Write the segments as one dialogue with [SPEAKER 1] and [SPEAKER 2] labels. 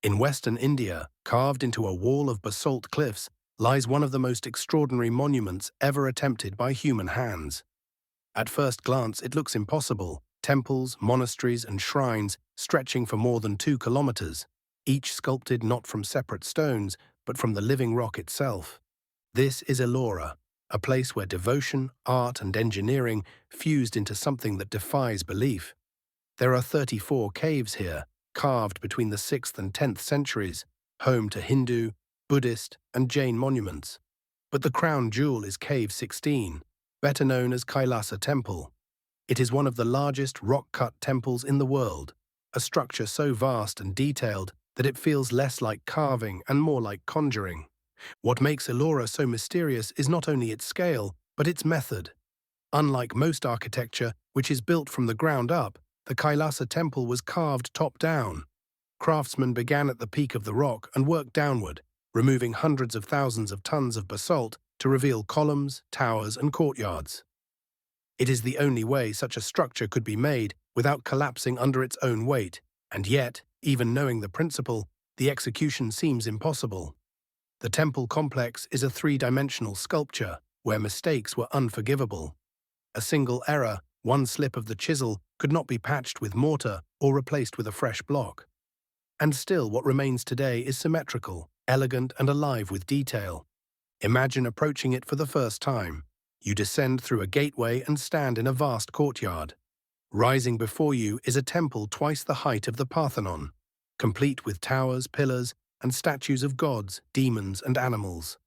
[SPEAKER 1] In western India, carved into a wall of basalt cliffs, lies one of the most extraordinary monuments ever attempted by human hands. At first glance, it looks impossible: temples, monasteries, and shrines stretching for more than 2 kilometers, each sculpted not from separate stones, but from the living rock itself. This is Ellora, a place where devotion, art, and engineering fused into something that defies belief. There are 34 caves here, carved between the 6th and 10th centuries, home to Hindu, Buddhist, and Jain monuments. But the crown jewel is Cave 16, better known as Kailasa Temple. It is one of the largest rock-cut temples in the world, a structure so vast and detailed that it feels less like carving and more like conjuring. What makes Ellora so mysterious is not only its scale, but its method. Unlike most architecture, which is built from the ground up, the Kailasa Temple was carved top-down. Craftsmen began at the peak of the rock and worked downward, removing hundreds of thousands of tons of basalt to reveal columns, towers, and courtyards. It is the only way such a structure could be made without collapsing under its own weight, and yet, even knowing the principle, the execution seems impossible. The temple complex is a three-dimensional sculpture where mistakes were unforgivable. A single error, one slip of the chisel, could not be patched with mortar or replaced with a fresh block. And still, what remains today is symmetrical, elegant, and alive with detail. Imagine approaching it for the first time. You descend through a gateway and stand in a vast courtyard. Rising before you is a temple twice the height of the Parthenon, complete with towers, pillars, and statues of gods, demons, and animals.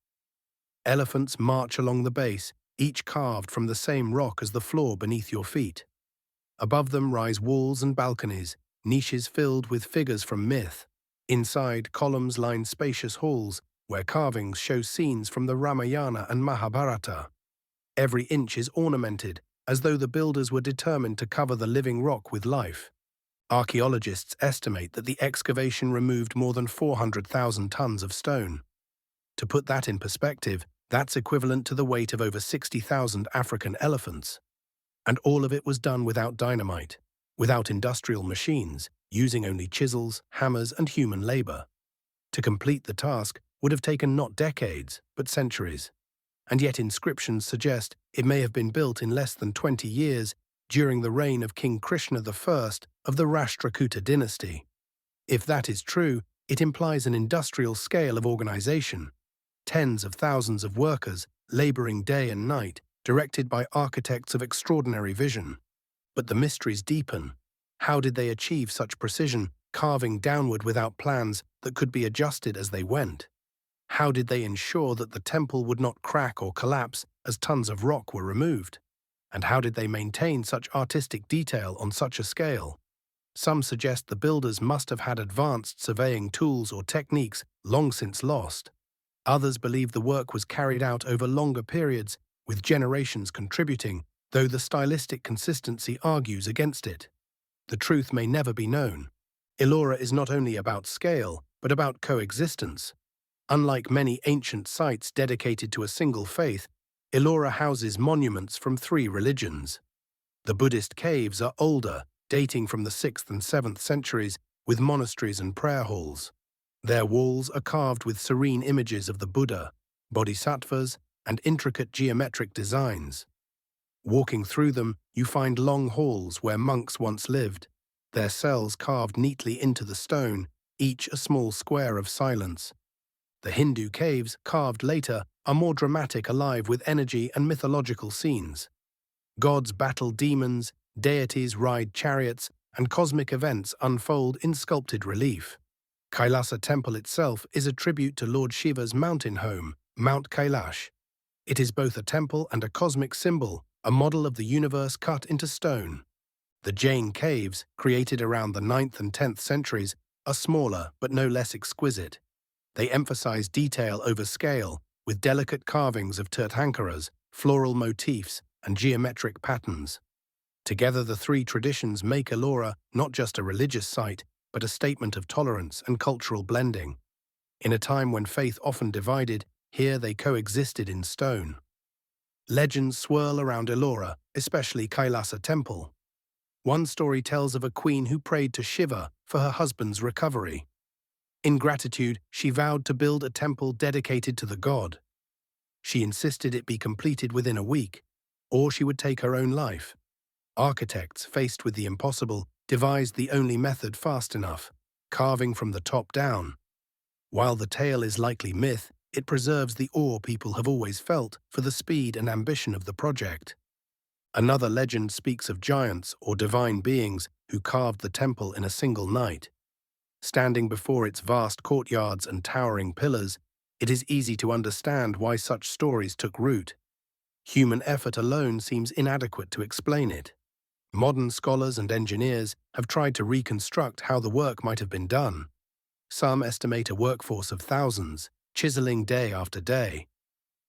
[SPEAKER 1] Elephants march along the base, each carved from the same rock as the floor beneath your feet. Above them rise walls and balconies, niches filled with figures from myth. Inside, columns line spacious halls, where carvings show scenes from the Ramayana and Mahabharata. Every inch is ornamented, as though the builders were determined to cover the living rock with life. Archaeologists estimate that the excavation removed more than 400,000 tons of stone. To put that in perspective, that's equivalent to the weight of over 60,000 African elephants. And all of it was done without dynamite, without industrial machines, using only chisels, hammers, and human labor. To complete the task would have taken not decades, but centuries. And yet inscriptions suggest it may have been built in less than 20 years during the reign of King Krishna I of the Rashtrakuta dynasty. If that is true, it implies an industrial scale of organization. Tens of thousands of workers, laboring day and night, directed by architects of extraordinary vision. But the mysteries deepen. How did they achieve such precision, carving downward without plans that could be adjusted as they went? How did they ensure that the temple would not crack or collapse as tons of rock were removed? And how did they maintain such artistic detail on such a scale? Some suggest the builders must have had advanced surveying tools or techniques long since lost. Others believe the work was carried out over longer periods, with generations contributing, though the stylistic consistency argues against it. The truth may never be known. Ellora is not only about scale, but about coexistence. Unlike many ancient sites dedicated to a single faith, Ellora houses monuments from 3 religions. The Buddhist caves are older, dating from the 6th and 7th centuries, with monasteries and prayer halls. Their walls are carved with serene images of the Buddha, bodhisattvas, and intricate geometric designs. Walking through them, you find long halls where monks once lived, their cells carved neatly into the stone, each a small square of silence. The Hindu caves, carved later, are more dramatic, alive with energy and mythological scenes. Gods battle demons, deities ride chariots, and cosmic events unfold in sculpted relief. Kailasa Temple itself is a tribute to Lord Shiva's mountain home, Mount Kailash. It is both a temple and a cosmic symbol, a model of the universe cut into stone. The Jain caves, created around the 9th and 10th centuries, are smaller but no less exquisite. They emphasize detail over scale, with delicate carvings of Tirthankaras, floral motifs, and geometric patterns. Together, the 3 traditions make Ellora not just a religious site, but a statement of tolerance and cultural blending. In a time when faith often divided, here they coexisted in stone. Legends swirl around Ellora, especially Kailasa Temple. One story tells of a queen who prayed to Shiva for her husband's recovery. In gratitude, she vowed to build a temple dedicated to the god. She insisted it be completed within a week, or she would take her own life. Architects, faced with the impossible, devised the only method fast enough: carving from the top down. While the tale is likely myth, it preserves the awe people have always felt for the speed and ambition of the project. Another legend speaks of giants or divine beings who carved the temple in a single night. Standing before its vast courtyards and towering pillars, it is easy to understand why such stories took root. Human effort alone seems inadequate to explain it. Modern scholars and engineers have tried to reconstruct how the work might have been done. Some estimate a workforce of thousands, chiseling day after day.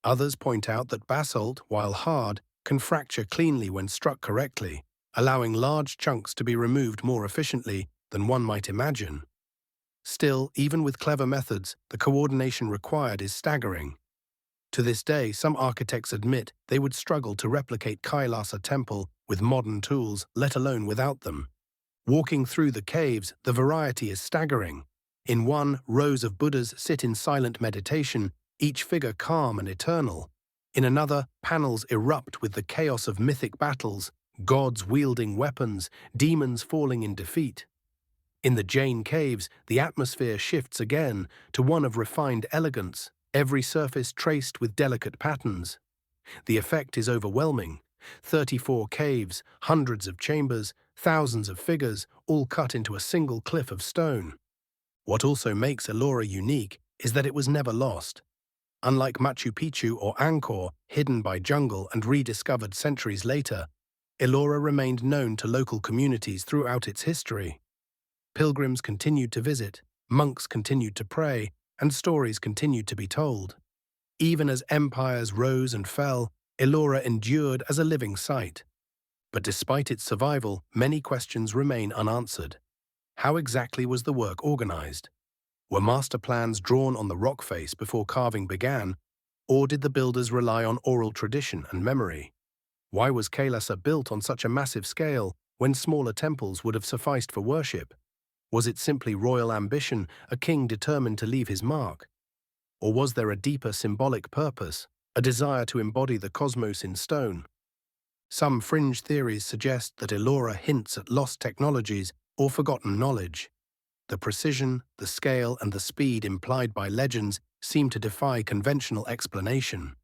[SPEAKER 1] Others point out that basalt, while hard, can fracture cleanly when struck correctly, allowing large chunks to be removed more efficiently than one might imagine. Still, even with clever methods, the coordination required is staggering. To this day, some architects admit they would struggle to replicate Kailasa Temple with modern tools, let alone without them. Walking through the caves, the variety is staggering. In one, rows of Buddhas sit in silent meditation, each figure calm and eternal. In another, panels erupt with the chaos of mythic battles, gods wielding weapons, demons falling in defeat. In the Jain caves, the atmosphere shifts again to one of refined elegance, every surface traced with delicate patterns. The effect is overwhelming. 34 caves, hundreds of chambers, thousands of figures, all cut into a single cliff of stone. What also makes Ellora unique is that it was never lost. Unlike Machu Picchu or Angkor, hidden by jungle and rediscovered centuries later, Ellora remained known to local communities throughout its history. Pilgrims continued to visit, monks continued to pray, and stories continued to be told. Even as empires rose and fell, Ellora endured as a living site. But despite its survival, many questions remain unanswered. How exactly was the work organized? Were master plans drawn on the rock face before carving began, or did the builders rely on oral tradition and memory? Why was Kailasa built on such a massive scale when smaller temples would have sufficed for worship? Was it simply royal ambition, a king determined to leave his mark? Or was there a deeper symbolic purpose, a desire to embody the cosmos in stone? Some fringe theories suggest that Ellora hints at lost technologies or forgotten knowledge. The precision, the scale, and the speed implied by legends seem to defy conventional explanation.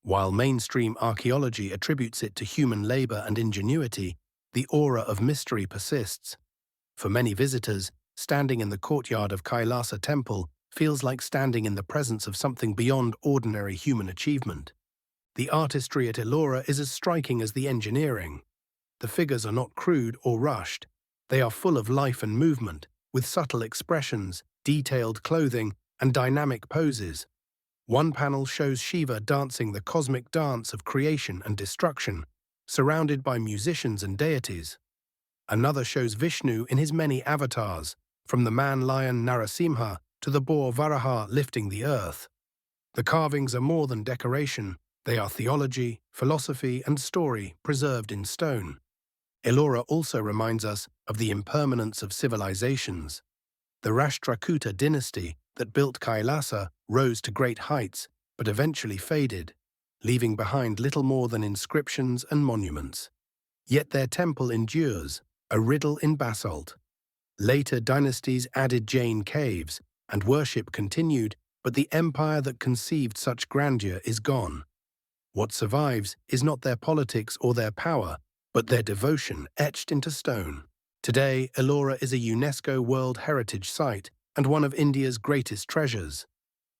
[SPEAKER 1] While mainstream archaeology attributes it to human labor and ingenuity, the aura of mystery persists. For many visitors, standing in the courtyard of Kailasa Temple feels like standing in the presence of something beyond ordinary human achievement. The artistry at Ellora is as striking as the engineering. The figures are not crude or rushed. They are full of life and movement, with subtle expressions, detailed clothing, and dynamic poses. One panel shows Shiva dancing the cosmic dance of creation and destruction, surrounded by musicians and deities. Another shows Vishnu in his many avatars, from the man-lion Narasimha to the boar Varaha lifting the earth. The carvings are more than decoration. They are theology, philosophy, and story preserved in stone. Ellora also reminds us of the impermanence of civilizations. The Rashtrakuta dynasty that built Kailasa rose to great heights, but eventually faded, leaving behind little more than inscriptions and monuments. Yet their temple endures, a riddle in basalt. Later dynasties added Jain caves, and worship continued, but the empire that conceived such grandeur is gone. What survives is not their politics or their power, but their devotion etched into stone. Today, Ellora is a UNESCO World Heritage Site and one of India's greatest treasures.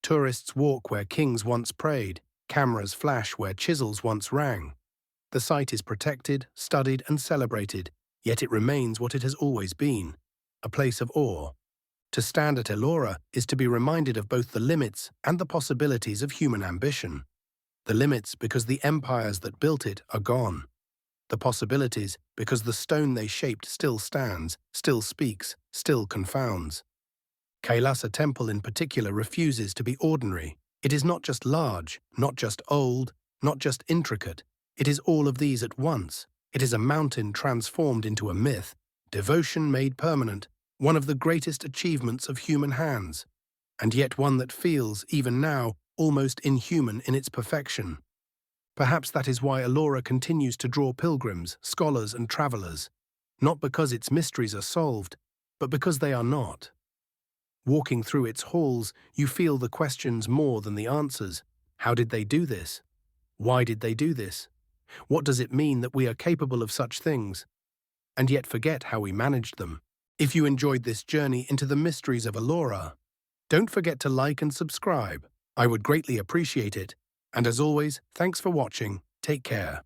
[SPEAKER 1] Tourists walk where kings once prayed, cameras flash where chisels once rang. The site is protected, studied, and celebrated, yet it remains what it has always been, a place of awe. To stand at Ellora is to be reminded of both the limits and the possibilities of human ambition. The limits because the empires that built it are gone. The possibilities because the stone they shaped still stands, still speaks, still confounds. Kailasa Temple in particular refuses to be ordinary. It is not just large, not just old, not just intricate. It is all of these at once. It is a mountain transformed into a myth, devotion made permanent, one of the greatest achievements of human hands, and yet one that feels, even now, almost inhuman in its perfection. Perhaps that is why Ellora continues to draw pilgrims, scholars, and travelers, not because its mysteries are solved, but because they are not. Walking through its halls, you feel the questions more than the answers. How did they do this? Why did they do this? What does it mean that we are capable of such things, and yet forget how we managed them? If you enjoyed this journey into the mysteries of Ellora, don't forget to like and subscribe. I would greatly appreciate it. And as always, thanks for watching. Take care.